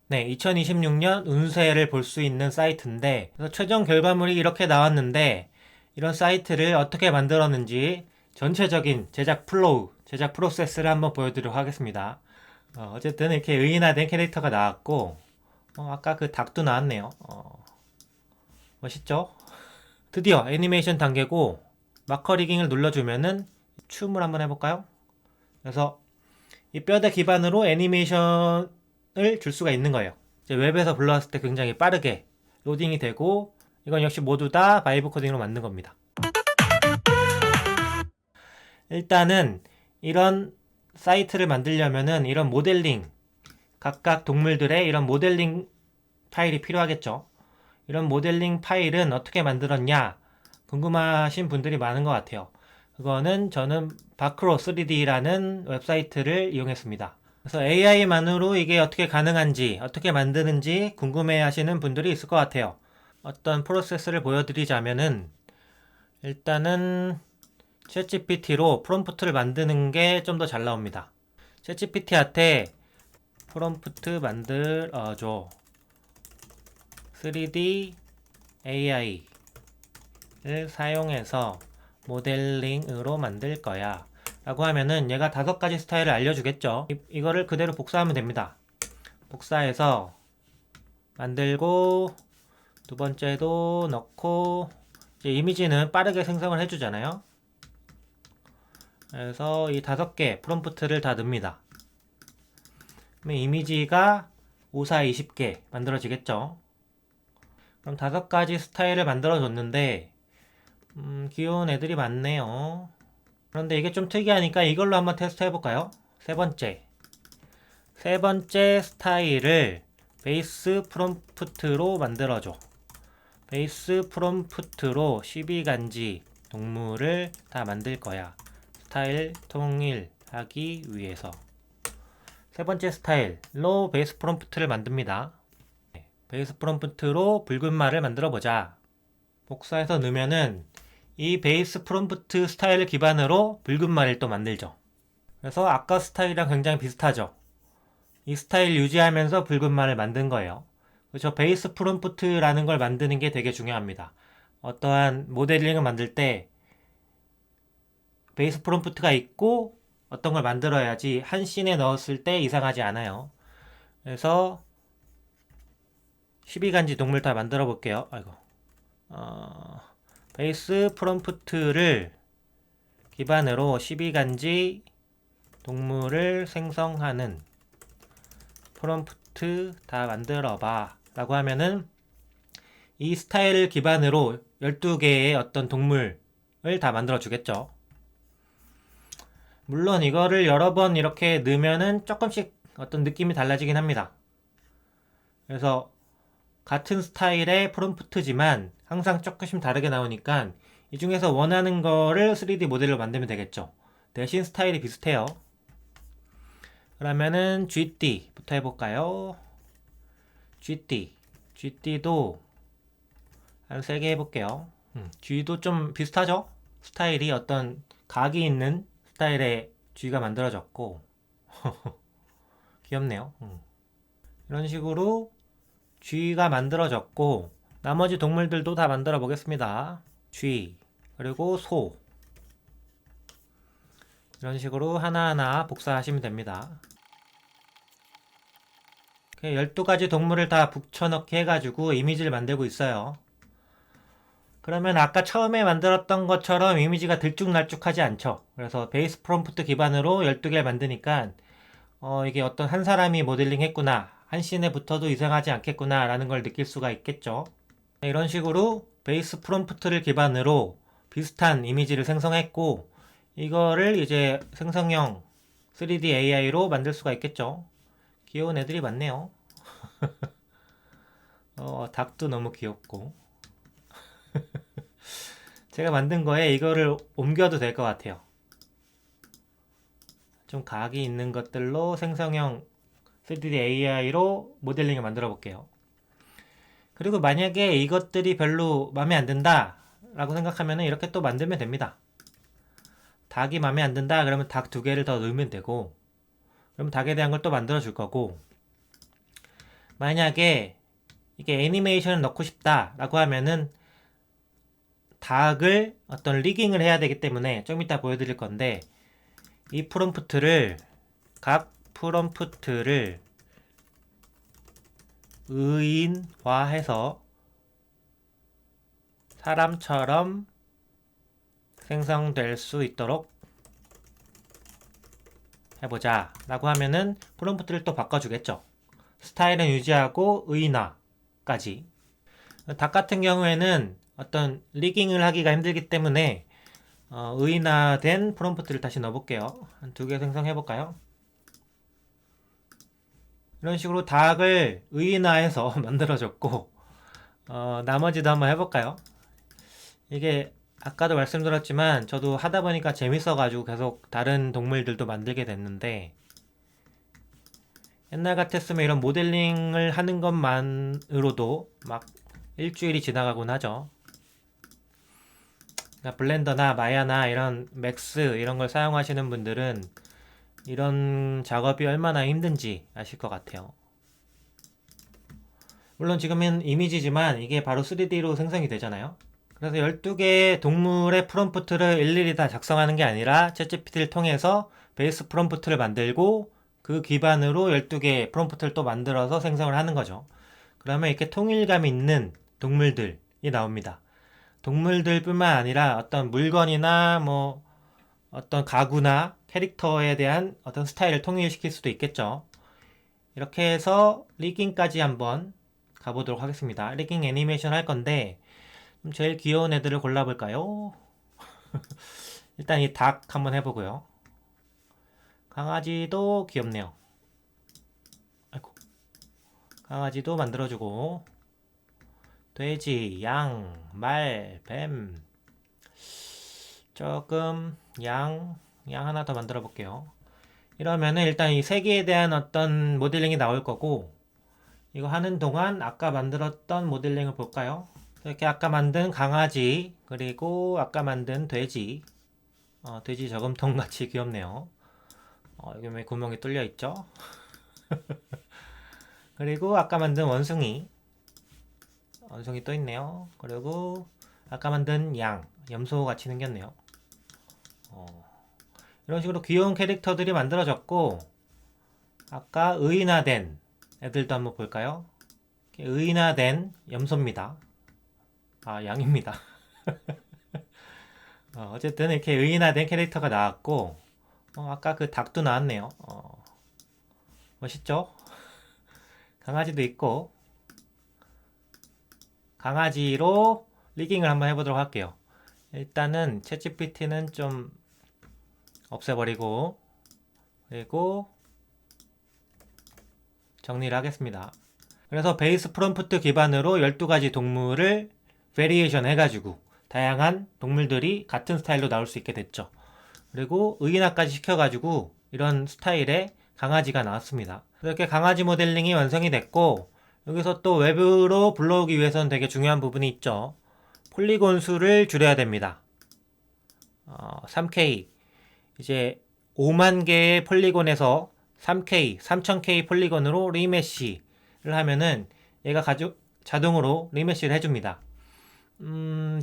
네, 2026년 운세를 볼 수 있는 사이트인데, 그래서 최종 결과물이 이렇게 나왔는데, 이런 사이트를 어떻게 만들었는지 전체적인 제작 플로우, 제작 프로세스를 한번 보여드리도록 하겠습니다. 어쨌든 이렇게 의인화된 캐릭터가 나왔고, 아까 그 닭도 나왔네요. 멋있죠? 드디어 애니메이션 단계고, 마커리깅을 눌러주면은 춤을 한번 해볼까요? 그래서 이 뼈대 기반으로 애니메이션을 줄 수가 있는 거예요. 이제 웹에서 불러왔을 때 굉장히 빠르게 로딩이 되고, 이건 역시 모두 다 바이브 코딩으로 만든 겁니다. 일단은 이런 사이트를 만들려면은 이런 모델링, 각각 동물들의 이런 모델링 파일이 필요하겠죠. 이런 모델링 파일은 어떻게 만들었냐 궁금하신 분들이 많은 것 같아요. 그거는 저는 바크로 3D라는 웹사이트를 이용했습니다. 그래서 AI만으로 이게 어떻게 가능한지, 어떻게 만드는지 궁금해 하시는 분들이 있을 것 같아요. 어떤 프로세스를 보여드리자면은, 일단은 챗GPT로 프롬프트를 만드는 게 좀 더 잘 나옵니다. 챗GPT한테 프롬프트 만들어줘. 3D AI를 사용해서 모델링으로 만들 거야 라고 하면은 얘가 5가지 스타일을 알려주겠죠. 이거를 그대로 복사하면 됩니다. 복사해서 만들고, 두 번째도 넣고, 이제 이미지는 빠르게 생성을 해주잖아요. 그래서 이 5개 프롬프트를 다 넣습니다. 그러면 이미지가 5, 4, 20개 만들어지겠죠. 그럼 5가지 스타일을 만들어줬는데, 귀여운 애들이 많네요. 그런데 이게 좀 특이하니까 이걸로 한번 테스트 해볼까요? 세 번째 스타일을 베이스 프롬프트로 만들어줘. 베이스 프롬프트로 12가지 동물을 다 만들 거야. 스타일 통일하기 위해서. 세 번째 스타일로 베이스 프롬프트를 만듭니다. 베이스 프롬프트로 붉은 말을 만들어 보자. 복사해서 넣으면은 이 베이스 프롬프트 스타일을 기반으로 붉은 말을 또 만들죠. 그래서 아까 스타일이랑 굉장히 비슷하죠. 이 스타일 유지하면서 붉은 말을 만든 거예요. 그렇죠. 베이스 프롬프트라는 걸 만드는 게 되게 중요합니다. 어떠한 모델링을 만들 때 베이스 프롬프트가 있고 어떤 걸 만들어야지 한 씬에 넣었을 때 이상하지 않아요. 그래서 12가지 동물 다 만들어 볼게요. 아이고. 베이스 프롬프트를 기반으로 12가지 동물을 생성하는 프롬프트 다 만들어봐 라고 하면은 이 스타일을 기반으로 12개의 어떤 동물을 다 만들어 주겠죠. 물론 이거를 여러 번 이렇게 넣으면은 조금씩 어떤 느낌이 달라지긴 합니다. 그래서 같은 스타일의 프롬프트지만 항상 조금씩 다르게 나오니까 이 중에서 원하는 거를 3D 모델로 만들면 되겠죠. 대신 스타일이 비슷해요. 그러면은 GT부터 해볼까요? GT도 한 3개 해볼게요. G도 좀 비슷하죠? 스타일이 어떤 각이 있는 스타일의 G가 만들어졌고 귀엽네요. 이런 식으로 G가 만들어졌고 나머지 동물들도 다 만들어 보겠습니다. G 그리고 소 이런 식으로 하나하나 복사하시면 됩니다. 12가지 동물을 다 붙여넣기 해가지고 이미지를 만들고 있어요. 그러면 아까 처음에 만들었던 것처럼 이미지가 들쭉날쭉하지 않죠. 그래서 베이스 프롬프트 기반으로 12개를 만드니까 이게 어떤 한 사람이 모델링 했구나, 한 씬에 붙어도 이상하지 않겠구나 라는 걸 느낄 수가 있겠죠. 이런 식으로 베이스 프롬프트를 기반으로 비슷한 이미지를 생성했고 이거를 이제 생성형 3D AI로 만들 수가 있겠죠. 귀여운 애들이 많네요. 닭도 너무 귀엽고 제가 만든 거에 이거를 옮겨도 될 것 같아요. 좀 각이 있는 것들로 생성형 3D AI로 모델링을 만들어 볼게요. 그리고 만약에 이것들이 별로 마음에 안 든다 라고 생각하면 이렇게 또 만들면 됩니다. 닭이 마음에 안 든다 그러면 닭 2개를 더 넣으면 되고, 그럼 닭에 대한 걸 또 만들어 줄 거고, 만약에 이게 애니메이션을 넣고 싶다 라고 하면은 닭을 어떤 리깅을 해야 되기 때문에 좀 이따 보여드릴 건데, 이 프롬프트를, 각 프롬프트를 의인화해서 사람처럼 생성될 수 있도록 해보자 라고 하면은 프롬프트를 또 바꿔주겠죠. 스타일은 유지하고 의인화까지. 닭 같은 경우에는 어떤 리깅을 하기가 힘들기 때문에 의인화된 프롬프트를 다시 넣어볼게요. 한 2개 생성해볼까요? 이런 식으로 닭을 의인화해서 만들어줬고, 나머지도 한번 해볼까요? 이게 아까도 말씀드렸지만 저도 하다 보니까 재밌어가지고 계속 다른 동물들도 만들게 됐는데, 옛날 같았으면 이런 모델링을 하는 것만으로도 막 일주일이 지나가곤 하죠. 그러니까 블렌더나 마야나 이런 맥스 이런 걸 사용하시는 분들은 이런 작업이 얼마나 힘든지 아실 것 같아요. 물론 지금은 이미지지만 이게 바로 3D로 생성이 되잖아요. 그래서 12개의 동물의 프롬프트를 일일이 다 작성하는 게 아니라 챗GPT를 통해서 베이스 프롬프트를 만들고 그 기반으로 12개의 프롬프트를 또 만들어서 생성을 하는 거죠. 그러면 이렇게 통일감 있는 동물들이 나옵니다. 동물들뿐만 아니라 어떤 물건이나 뭐 어떤 가구나 캐릭터에 대한 어떤 스타일을 통일시킬 수도 있겠죠. 이렇게 해서 리깅까지 한번 가보도록 하겠습니다. 리깅 애니메이션 할 건데 제일 귀여운 애들을 골라볼까요? 일단 이 닭 한번 해보고요. 강아지도 귀엽네요. 아이고. 강아지도 만들어주고, 돼지, 양, 말, 뱀, 조금 양 하나 더 만들어 볼게요. 이러면은 일단 이 3개에 대한 어떤 모델링이 나올 거고, 이거 하는 동안 아까 만들었던 모델링을 볼까요? 이렇게 아까 만든 강아지, 그리고 아까 만든 돼지, 돼지 저금통 같이 귀엽네요. 여기 왜 구멍이 뚫려 있죠? 그리고 아까 만든 원숭이 또 있네요. 그리고 아까 만든 양, 염소 같이 생겼네요. 이런 식으로 귀여운 캐릭터들이 만들어졌고, 아까 의인화된 애들도 한번 볼까요? 의인화된 염소입니다. 아, 양입니다. 어쨌든 이렇게 의인화된 캐릭터가 나왔고, 아까 그 닭도 나왔네요. 멋있죠? 강아지도 있고, 강아지로 리깅을 한번 해보도록 할게요. 일단은 챗GPT는 좀 없애버리고, 그리고 정리를 하겠습니다. 그래서 베이스 프롬프트 기반으로 12가지 동물을 베리에이션 해가지고 다양한 동물들이 같은 스타일로 나올 수 있게 됐죠. 그리고 의인화까지 시켜가지고 이런 스타일의 강아지가 나왔습니다. 이렇게 강아지 모델링이 완성이 됐고, 여기서 또 외부로 불러오기 위해서는 되게 중요한 부분이 있죠. 폴리곤 수를 줄여야 됩니다. 3K, 이제 5만 개의 폴리곤에서 3K, 3000K 폴리곤으로 리메쉬를 하면은 얘가 자동으로 리메쉬를 해줍니다.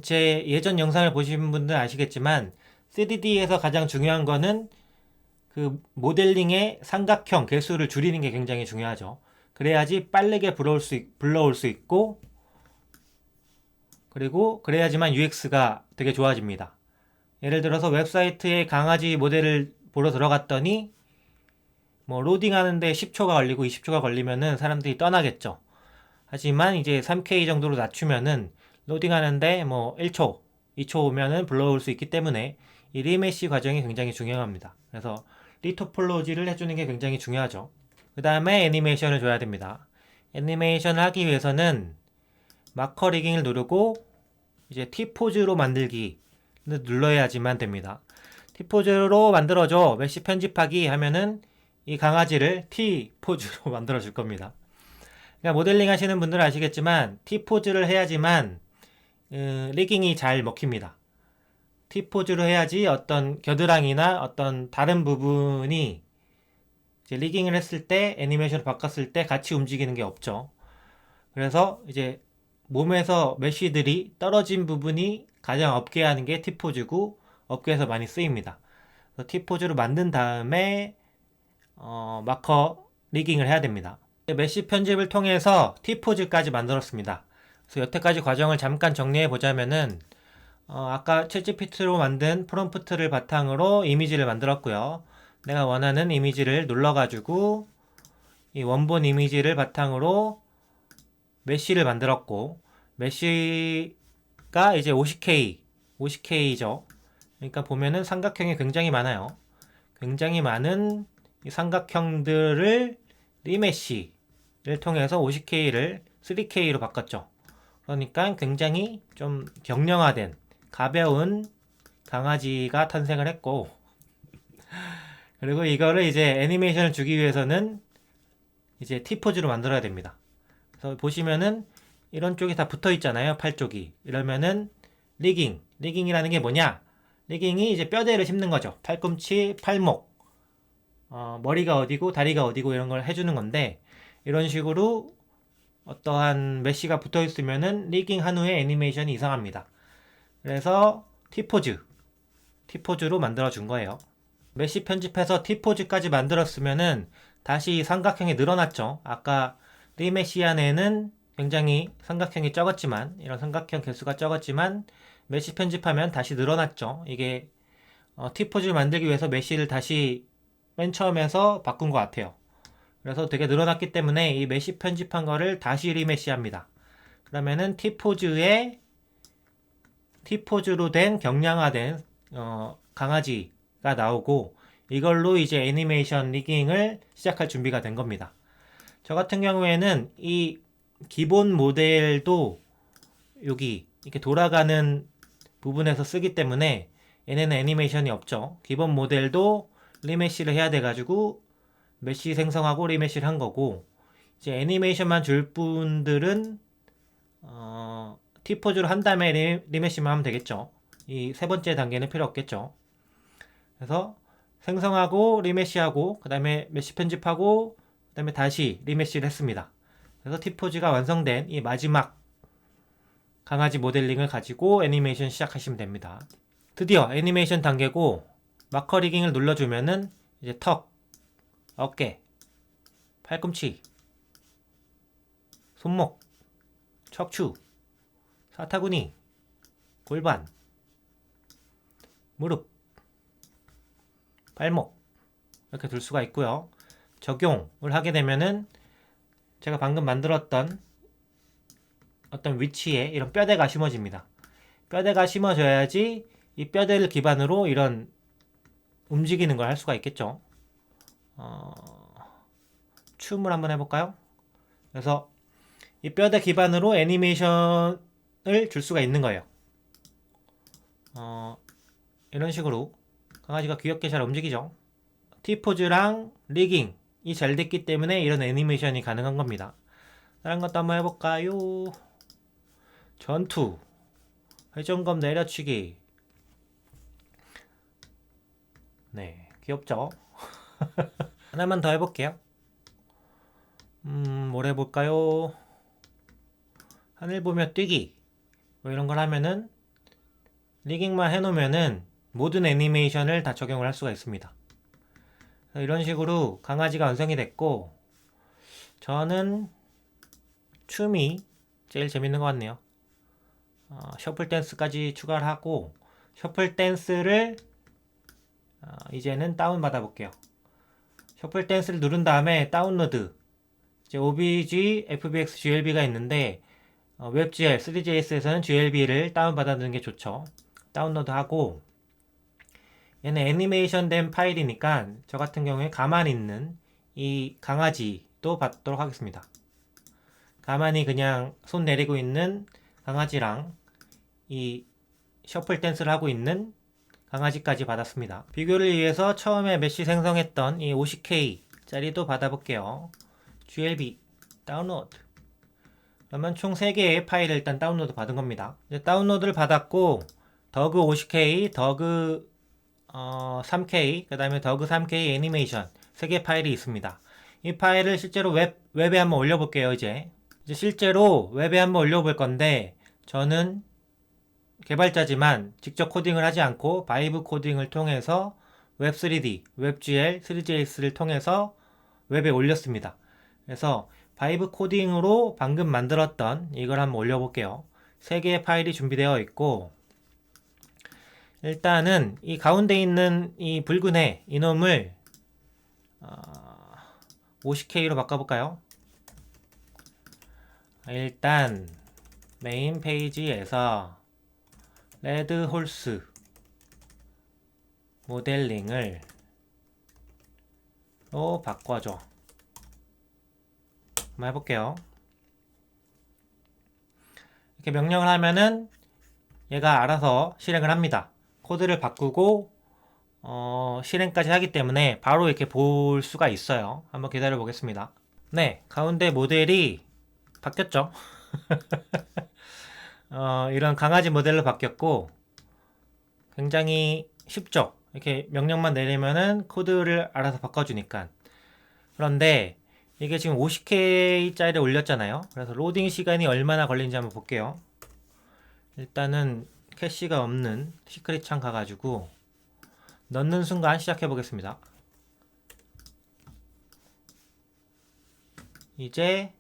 제 예전 영상을 보신 분들 아시겠지만 3D에서 가장 중요한 거는 그 모델링의 삼각형 개수를 줄이는 게 굉장히 중요하죠. 그래야지 빠르게 불러올 수 있고, 그리고 그래야지만 UX가 되게 좋아집니다. 예를 들어서 웹사이트에 강아지 모델을 보러 들어갔더니 뭐 로딩하는데 10초가 걸리고 20초가 걸리면은 사람들이 떠나겠죠. 하지만 이제 3K 정도로 낮추면은 로딩하는데 뭐 1초, 2초 오면은 불러올 수 있기 때문에 이 리메시 과정이 굉장히 중요합니다. 그래서 리토폴로지를 해주는 게 굉장히 중요하죠. 그 다음에 애니메이션을 줘야 됩니다. 애니메이션을 하기 위해서는 마커 리깅을 누르고 이제 T포즈로 만들기 눌러야지만 됩니다. T포즈로 만들어줘 메시 편집하기 하면은 이 강아지를 T포즈로 만들어 줄 겁니다. 그러니까 모델링 하시는 분들은 아시겠지만 T포즈를 해야지만 리깅이 잘 먹힙니다. T포즈로 해야지 어떤 겨드랑이나 어떤 다른 부분이 이제 리깅을 했을 때 애니메이션을 바꿨을 때 같이 움직이는 게 없죠. 그래서 이제 몸에서 메쉬들이 떨어진 부분이 가장 없게 하는 게 T포즈고 업계에서 많이 쓰입니다. 그래서 T포즈로 만든 다음에 마커 리깅을 해야 됩니다. 메쉬 편집을 통해서 T포즈까지 만들었습니다. 그래서 여태까지 과정을 잠깐 정리해 보자면은 아까 챗GPT로 만든 프롬프트를 바탕으로 이미지를 만들었고요. 내가 원하는 이미지를 눌러가지고 이 원본 이미지를 바탕으로 메쉬를 만들었고, 메쉬가 이제 50K죠. 그러니까 보면은 삼각형이 굉장히 많아요. 굉장히 많은 이 삼각형들을 리메쉬를 통해서 50K를 3K로 바꿨죠. 그러니까 굉장히 좀 경량화된 가벼운 강아지가 탄생을 했고, 그리고 이거를 이제 애니메이션을 주기 위해서는 이제 T포즈로 만들어야 됩니다. 그래서 보시면은 이런 쪽이 다 붙어 있잖아요. 팔 쪽이. 이러면은 리깅이라는 게 뭐냐? 리깅이 이제 뼈대를 씹는 거죠. 팔꿈치, 팔목, 머리가 어디고 다리가 어디고 이런 걸 해주는 건데, 이런 식으로 어떠한 메쉬가 붙어 있으면은 리깅 한 후에 애니메이션이 이상합니다. 그래서 T포즈로 만들어 준 거예요. 메쉬 편집해서 T포즈까지 만들었으면은 다시 삼각형이 늘어났죠. 아까 리메시안에는 굉장히 삼각형이 적었지만, 이런 삼각형 개수가 적었지만 메쉬 편집하면 다시 늘어났죠. 이게 T포즈를 만들기 위해서 메쉬를 다시 맨 처음에서 바꾼 것 같아요. 그래서 되게 늘어났기 때문에 이 메쉬 편집한 거를 다시 리메시합니다. 그러면은 T포즈로 된 경량화된 강아지가 나오고, 이걸로 이제 애니메이션 리깅을 시작할 준비가 된 겁니다. 저 같은 경우에는 이 기본 모델도 여기 이렇게 돌아가는 부분에서 쓰기 때문에 얘네는 애니메이션이 없죠. 기본 모델도 리메쉬를 해야 돼가지고 메쉬 생성하고 리메쉬를 한 거고, 이제 애니메이션만 줄 분들은 T포즈로 한 다음에 리메쉬만 하면 되겠죠. 이 세 번째 단계는 필요 없겠죠. 그래서 생성하고 리메쉬하고 그 다음에 메쉬 편집하고 그 다음에 다시 리메쉬를 했습니다. 그래서 T포즈가 완성된 이 마지막 강아지 모델링을 가지고 애니메이션 시작하시면 됩니다. 드디어 애니메이션 단계고, 마커 리깅을 눌러주면은 이제 턱, 어깨, 팔꿈치, 손목, 척추, 사타구니, 골반, 무릎, 발목 이렇게 둘 수가 있고요. 적용을 하게 되면은 제가 방금 만들었던 어떤 위치에 이런 뼈대가 심어집니다. 뼈대가 심어져야지 이 뼈대를 기반으로 이런 움직이는 걸 할 수가 있겠죠. 춤을 한번 해볼까요? 그래서 이 뼈대 기반으로 애니메이션을 줄 수가 있는 거예요. 이런 식으로 강아지가 귀엽게 잘 움직이죠. T포즈랑 리깅이 잘 됐기 때문에 이런 애니메이션이 가능한 겁니다. 다른 것도 한번 해볼까요? 전투, 회전검 내려치기. 네, 귀엽죠? 하나만 더 해볼게요. 뭘 해볼까요? 하늘 보며 뛰기. 뭐 이런 걸 하면은, 리깅만 해놓으면은 모든 애니메이션을 다 적용을 할 수가 있습니다. 이런 식으로 강아지가 완성이 됐고, 저는 춤이 제일 재밌는 것 같네요. 셔플 댄스까지 추가를 하고, 셔플 댄스를 이제는 다운 받아 볼게요. 셔플 댄스를 누른 다음에 다운로드, 이제 OBG, FBX, GLB가 있는데 WebGL, 3JS에서는 GLB를 다운 받아두는 게 좋죠. 다운로드 하고, 얘는 애니메이션 된 파일이니까 저 같은 경우에 가만히 있는 이 강아지도 받도록 하겠습니다. 가만히 그냥 손 내리고 있는 강아지랑 이 셔플 댄스를 하고 있는 강아지까지 받았습니다. 비교를 위해서 처음에 메쉬 생성했던 이 50K 짜리도 받아볼게요. GLB 다운로드. 그러면 총 3개의 파일을 일단 다운로드 받은 겁니다. 이제 다운로드를 받았고, 더그 50K, 더그 3K, 그 다음에 더그 3K 애니메이션 3개 파일이 있습니다. 이 파일을 실제로 웹에 한번 올려볼게요. 이제 실제로 웹에 한번 올려볼 건데, 저는 개발자지만 직접 코딩을 하지 않고 바이브 코딩을 통해서 웹3D, 웹GL, 3JS를 통해서 웹에 올렸습니다. 그래서 바이브 코딩으로 방금 만들었던 이걸 한번 올려볼게요. 3개의 파일이 준비되어 있고, 일단은 이 가운데 있는 이 붉은 애 이놈을 50K로 바꿔볼까요? 일단 메인 페이지에서 레드 홀스 모델링을 로 바꿔줘. 한번 해볼게요. 이렇게 명령을 하면은 얘가 알아서 실행을 합니다. 코드를 바꾸고 실행까지 하기 때문에 바로 이렇게 볼 수가 있어요. 한번 기다려 보겠습니다. 네, 가운데 모델이 바뀌었죠. 이런 강아지 모델로 바뀌었고, 굉장히 쉽죠. 이렇게 명령만 내리면은 코드를 알아서 바꿔주니까. 그런데 이게 지금 50K짜리 올렸잖아요. 그래서 로딩 시간이 얼마나 걸리는지 한번 볼게요. 일단은 캐시가 없는 시크릿 창 가가지고 넣는 순간 시작해 보겠습니다. 이제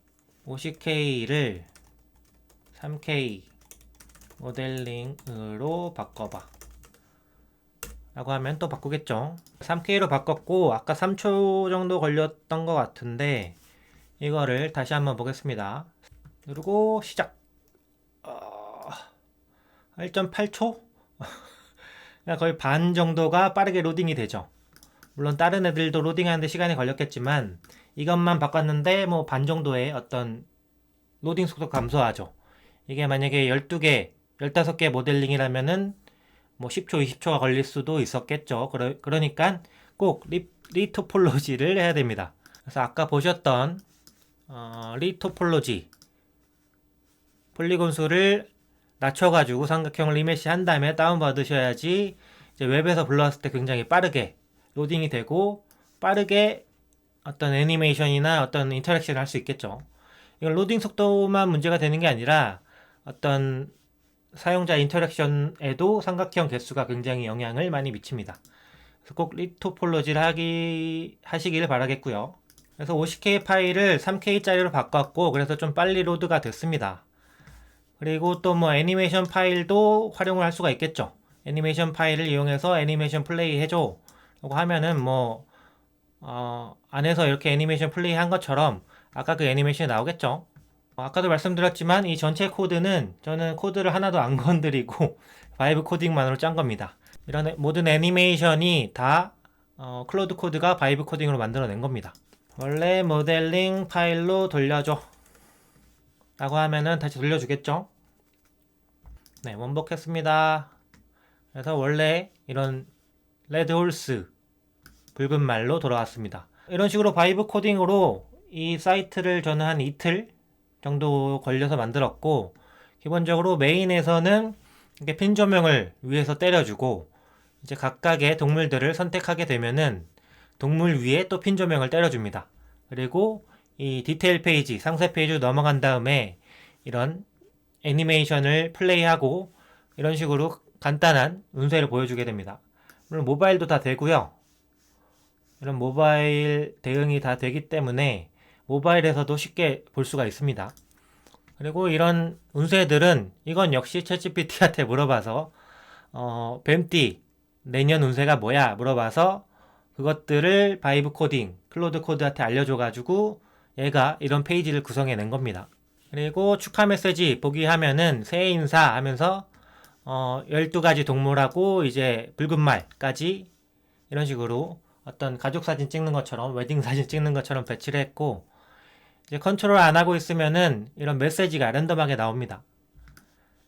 50K를 3K 모델링으로 바꿔봐 라고 하면 또 바꾸겠죠. 3K로 바꿨고, 아까 3초 정도 걸렸던 것 같은데 이거를 다시 한번 보겠습니다. 누르고 시작. 1.8초? 거의 반 정도가 빠르게 로딩이 되죠. 물론 다른 애들도 로딩하는데 시간이 걸렸겠지만 이것만 바꿨는데 뭐 반 정도의 어떤 로딩 속도 감소하죠. 이게 만약에 12개, 15개 모델링이라면은 뭐 10초, 20초가 걸릴 수도 있었겠죠. 그러니까 꼭 리토폴로지를 해야 됩니다. 그래서 아까 보셨던 리토폴로지 폴리곤 수를 낮춰가지고 삼각형을 리메시 한 다음에 다운받으셔야지 이제 웹에서 불러왔을 때 굉장히 빠르게 로딩이 되고 빠르게 어떤 애니메이션이나 어떤 인터랙션을 할 수 있겠죠. 이건 로딩 속도만 문제가 되는 게 아니라 어떤 사용자 인터랙션에도 삼각형 개수가 굉장히 영향을 많이 미칩니다. 그래서 꼭 리토폴로지를 하시길 바라겠고요. 그래서 50K 파일을 3K짜리로 바꿨고, 그래서 좀 빨리 로드가 됐습니다. 그리고 또 뭐 애니메이션 파일도 활용을 할 수가 있겠죠. 애니메이션 파일을 이용해서 애니메이션 플레이 해줘 라고 하면은 뭐 안에서 이렇게 애니메이션 플레이 한 것처럼 아까 그 애니메이션이 나오겠죠. 아까도 말씀드렸지만 이 전체 코드는 저는 코드를 하나도 안 건드리고 바이브 코딩만으로 짠 겁니다. 이런 모든 애니메이션이 다 클로드 코드가 바이브 코딩으로 만들어낸 겁니다. 원래 모델링 파일로 돌려줘 라고 하면은 다시 돌려주겠죠. 네, 원복했습니다. 그래서 원래 이런 레드홀스 붉은 말로 돌아왔습니다. 이런 식으로 바이브 코딩으로 이 사이트를 저는 한 이틀 정도 걸려서 만들었고, 기본적으로 메인에서는 이렇게 핀 조명을 위에서 때려주고, 이제 각각의 동물들을 선택하게 되면은 동물 위에 또 핀 조명을 때려줍니다. 그리고 이 디테일 페이지, 상세 페이지로 넘어간 다음에 이런 애니메이션을 플레이하고 이런 식으로 간단한 운세를 보여주게 됩니다. 물론 모바일도 다 되고요. 이런 모바일 대응이 다 되기 때문에 모바일에서도 쉽게 볼 수가 있습니다. 그리고 이런 운세들은 이건 역시 챗GPT한테 물어봐서 뱀띠 내년 운세가 뭐야 물어봐서 그것들을 바이브 코딩, 클로드 코드한테 알려줘가지고 얘가 이런 페이지를 구성해낸 겁니다. 그리고 축하 메시지 보기 하면은 새해 인사 하면서 12가지 동물하고 이제 붉은 말까지 이런 식으로 어떤 가족 사진 찍는 것처럼 웨딩 사진 찍는 것처럼 배치를 했고, 이제 컨트롤 안 하고 있으면은 이런 메시지가 랜덤하게 나옵니다.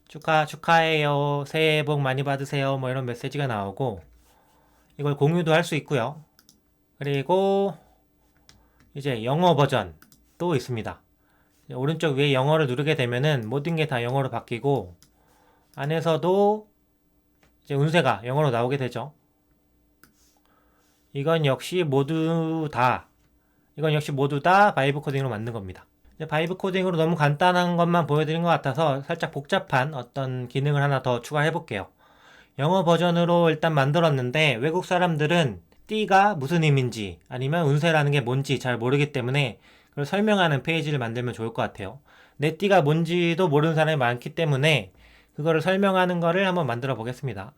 축하해요, 새해 복 많이 받으세요, 뭐 이런 메시지가 나오고, 이걸 공유도 할 수 있고요. 그리고 이제 영어 버전도 있습니다. 오른쪽 위에 영어를 누르게 되면은 모든 게 다 영어로 바뀌고, 안에서도 이제 운세가 영어로 나오게 되죠. 이건 역시 모두 다 바이브 코딩으로 만든 겁니다. 바이브 코딩으로 너무 간단한 것만 보여드린 것 같아서 살짝 복잡한 어떤 기능을 하나 더 추가해 볼게요. 영어 버전으로 일단 만들었는데 외국 사람들은 띠가 무슨 의미인지 아니면 운세라는 게 뭔지 잘 모르기 때문에 그걸 설명하는 페이지를 만들면 좋을 것 같아요. 내 띠가 뭔지도 모르는 사람이 많기 때문에 그거를 설명하는 거를 한번 만들어 보겠습니다.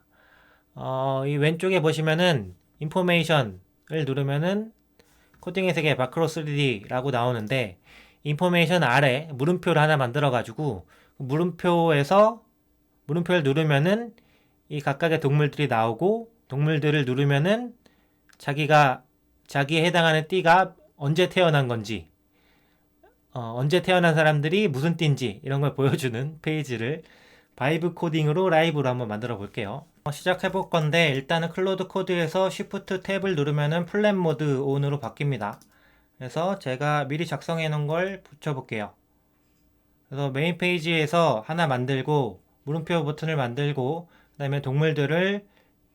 이 왼쪽에 보시면은 인포메이션을 누르면은 코딩의 세계 마크로 3D라고 나오는데 인포메이션 아래 물음표를 하나 만들어 가지고 물음표를 누르면은 이 각각의 동물들이 나오고 동물들을 누르면은 자기에 해당하는 띠가 언제 태어난 건지 언제 태어난 사람들이 무슨 띠인지 이런 걸 보여주는 페이지를 바이브 코딩으로 라이브로 한번 만들어 볼게요. 시작해 볼 건데 일단은 클로드 코드에서 Shift 탭을 누르면은 플랫 모드 ON으로 바뀝니다. 그래서 제가 미리 작성해 놓은 걸 붙여 볼게요. 그래서 메인 페이지에서 하나 만들고 물음표 버튼을 만들고 그 다음에 동물들을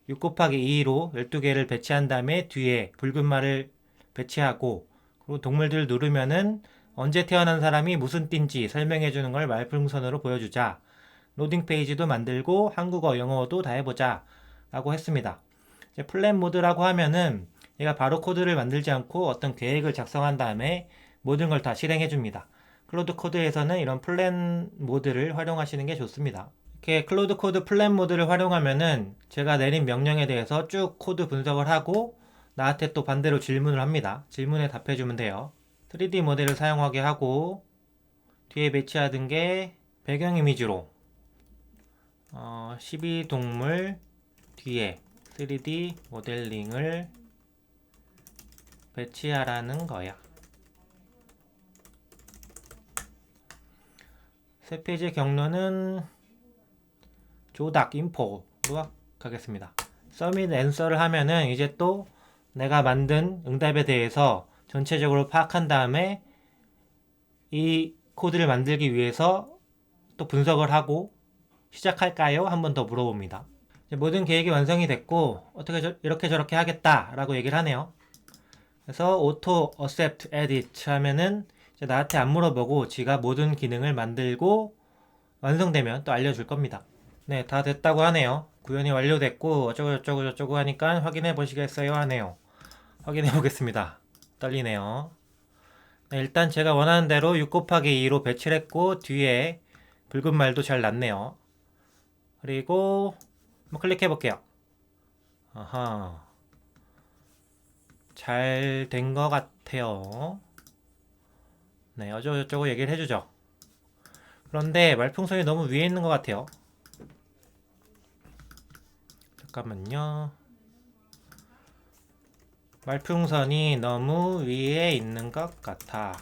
6 곱하기 2로 12개를 배치한 다음에 뒤에 붉은 말을 배치하고 그리고 동물들 누르면은 언제 태어난 사람이 무슨 띠인지 설명해 주는 걸 말풍선으로 보여주자. 로딩 페이지도 만들고 한국어, 영어도 다 해보자 라고 했습니다. 이제 플랜 모드라고 하면은 얘가 바로 코드를 만들지 않고 어떤 계획을 작성한 다음에 모든 걸 다 실행해 줍니다. 클로드 코드에서는 이런 플랜 모드를 활용하시는 게 좋습니다. 이렇게 클로드 코드 플랜 모드를 활용하면은 제가 내린 명령에 대해서 쭉 코드 분석을 하고 나한테 또 반대로 질문을 합니다. 질문에 답해주면 돼요. 3D 모델을 사용하게 하고 뒤에 배치하던 게 배경 이미지로 12동물 뒤에 3D 모델링을 배치하라는 거야. 새 페이지 경로는 조닥 인포로 가겠습니다. 서밋 앤서를 하면은 이제 또 내가 만든 응답에 대해서 전체적으로 파악한 다음에 이 코드를 만들기 위해서 또 분석을 하고 시작할까요? 한 번 더 물어봅니다. 모든 계획이 완성이 됐고 어떻게 이렇게 저렇게 하겠다 라고 얘기를 하네요. 그래서 auto accept edit 하면은 이제 나한테 안 물어보고 지가 모든 기능을 만들고 완성되면 또 알려줄 겁니다. 네, 다 됐다고 하네요. 구현이 완료됐고 어쩌고 하니까 확인해 보시겠어요 하네요. 확인해 보겠습니다. 떨리네요. 네, 일단 제가 원하는 대로 6 곱하기 2로 배치를 했고 뒤에 붉은 말도 잘 났네요. 그리고 한번 클릭해 볼게요. 아하, 잘 된 것 같아요. 네, 어쩌고저쩌고 얘기를 해주죠. 그런데 말풍선이 너무 위에 있는 것 같아요. 잠깐만요. 말풍선이 너무 위에 있는 것 같아.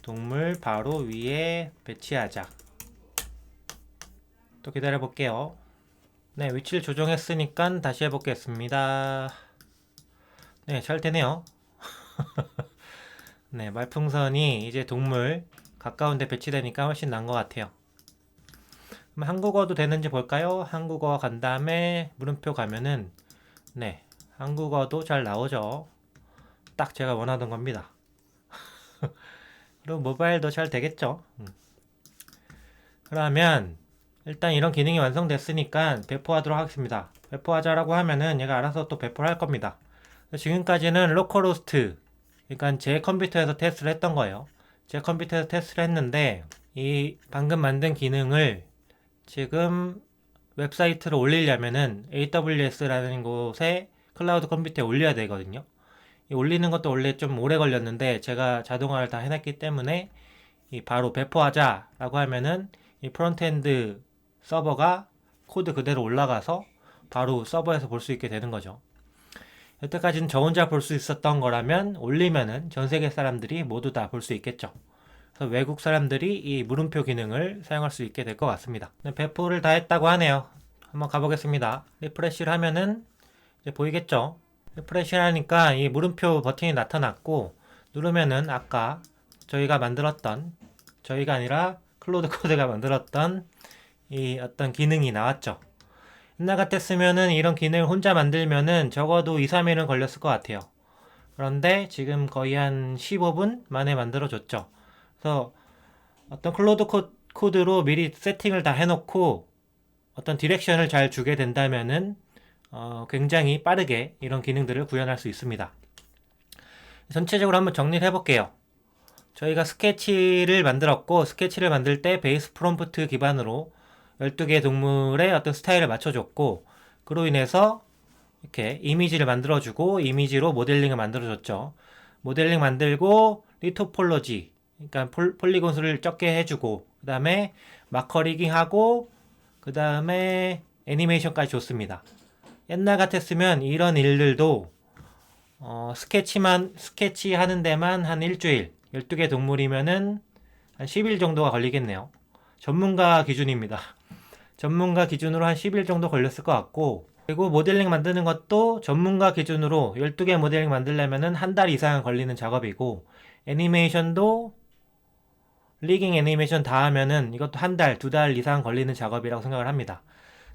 동물 바로 위에 배치하자. 또 기다려 볼게요. 네, 위치를 조정했으니까 다시 해보겠습니다. 네, 잘 되네요. 네, 말풍선이 이제 동물 가까운 데 배치되니까 훨씬 나은 것 같아요. 그럼 한국어도 되는지 볼까요? 한국어 간 다음에 물음표 가면은 네, 한국어도 잘 나오죠. 딱 제가 원하던 겁니다. 그리고 모바일도 잘 되겠죠. 그러면 일단 이런 기능이 완성됐으니까 배포하도록 하겠습니다. 배포하자라고 하면은 얘가 알아서 또 배포를 할 겁니다. 지금까지는 로컬호스트, 그러니까 제 컴퓨터에서 테스트를 했던 거예요. 제 컴퓨터에서 테스트를 했는데 이 방금 만든 기능을 지금 웹사이트로 올리려면은 AWS라는 곳에 클라우드 컴퓨터에 올려야 되거든요. 이 올리는 것도 원래 좀 오래 걸렸는데 제가 자동화를 다 해놨기 때문에 이 바로 배포하자라고 하면은 이 프론트엔드 서버가 코드 그대로 올라가서 바로 서버에서 볼 수 있게 되는 거죠. 여태까지는 저 혼자 볼 수 있었던 거라면 올리면은 전 세계 사람들이 모두 다 볼 수 있겠죠. 그래서 외국 사람들이 이 물음표 기능을 사용할 수 있게 될 것 같습니다. 배포를 다 했다고 하네요. 한번 가보겠습니다. 리프레시를 하면은 이제 보이겠죠? 리프레시를 하니까 이 물음표 버튼이 나타났고 누르면은 아까 저희가 아니라 클로드 코드가 만들었던 이 어떤 기능이 나왔죠. 옛날 같았으면은 이런 기능을 혼자 만들면은 적어도 2, 3일은 걸렸을 것 같아요. 그런데 지금 거의 한 15분 만에 만들어줬죠. 그래서 어떤 클로드 코드로 미리 세팅을 다 해놓고 어떤 디렉션을 잘 주게 된다면은 굉장히 빠르게 이런 기능들을 구현할 수 있습니다. 전체적으로 한번 정리를 해볼게요. 저희가 스케치를 만들었고, 스케치를 만들 때 베이스 프롬프트 기반으로 12개의 동물의 어떤 스타일을 맞춰줬고, 그로 인해서 이렇게 이미지를 만들어주고, 이미지로 모델링을 만들어줬죠. 모델링 만들고, 리토폴로지, 그러니까 폴리곤 수를 적게 해주고, 그 다음에 마커 리깅하고, 그 다음에 애니메이션까지 줬습니다. 옛날 같았으면 이런 일들도 스케치 하는 데만 한 일주일, 12개 동물이면은 한 10일 정도가 걸리겠네요. 전문가 기준입니다. 전문가 기준으로 한 10일 정도 걸렸을 것 같고, 그리고 모델링 만드는 것도 전문가 기준으로 12개 모델링 만들려면은 한 달 이상 걸리는 작업이고, 애니메이션도 리깅 애니메이션 다 하면은 이것도 한 달, 2달 이상 걸리는 작업이라고 생각을 합니다.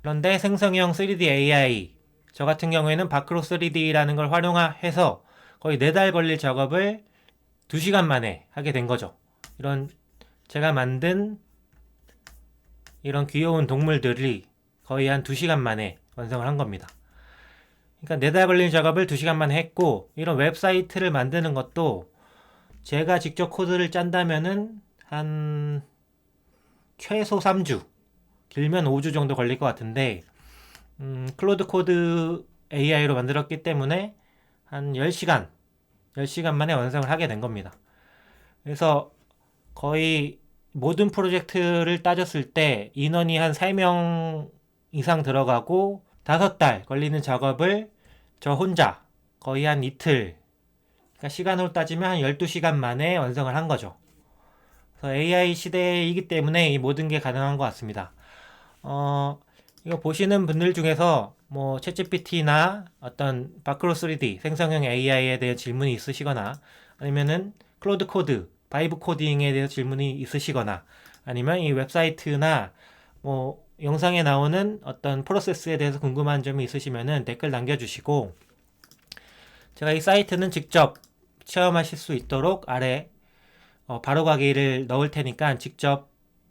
그런데 생성형 3D AI, 저 같은 경우에는 바크로 3D라는 걸 활용해서 거의 4달 걸릴 작업을 2시간 만에 하게 된 거죠. 이런 제가 만든 이런 귀여운 동물들이 거의 한 2시간 만에 완성을 한 겁니다. 그러니까 4달 걸린 작업을 2시간 만에 했고, 이런 웹사이트를 만드는 것도 제가 직접 코드를 짠다면은 한 최소 3주, 길면 5주 정도 걸릴 것 같은데, 클로드 코드 AI로 만들었기 때문에 한 10시간 만에 완성을 하게 된 겁니다. 그래서 거의 모든 프로젝트를 따졌을 때 인원이 한 3명 이상 들어가고 5달 걸리는 작업을 저 혼자 거의 한 이틀, 그러니까 시간으로 따지면 한 12시간 만에 완성을 한 거죠. 그래서 AI 시대이기 때문에 이 모든 게 가능한 것 같습니다. 이거 보시는 분들 중에서 뭐 챗GPT나 어떤 바크로 3D 생성형 AI에 대해 질문이 있으시거나, 아니면은 클로드 코드, 바이브 코딩에 대해서 질문이 있으시거나, 아니면 이 웹사이트나 뭐 영상에 나오는 어떤 프로세스에 대해서 궁금한 점이 있으시면은 댓글 남겨주시고, 제가 이 사이트는 직접 체험하실 수 있도록 아래 바로가기를 넣을 테니까 직접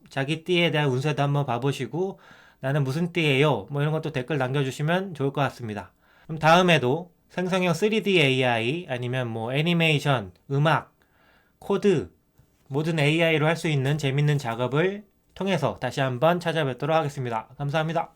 자기 띠에 대한 운세도 한번 봐보시고, 나는 무슨 띠예요? 뭐 이런 것도 댓글 남겨주시면 좋을 것 같습니다. 그럼 다음에도 생성형 3D AI 아니면 뭐 애니메이션, 음악, 코드, 모든 AI로 할 수 있는 재밌는 작업을 통해서 다시 한번 찾아뵙도록 하겠습니다. 감사합니다.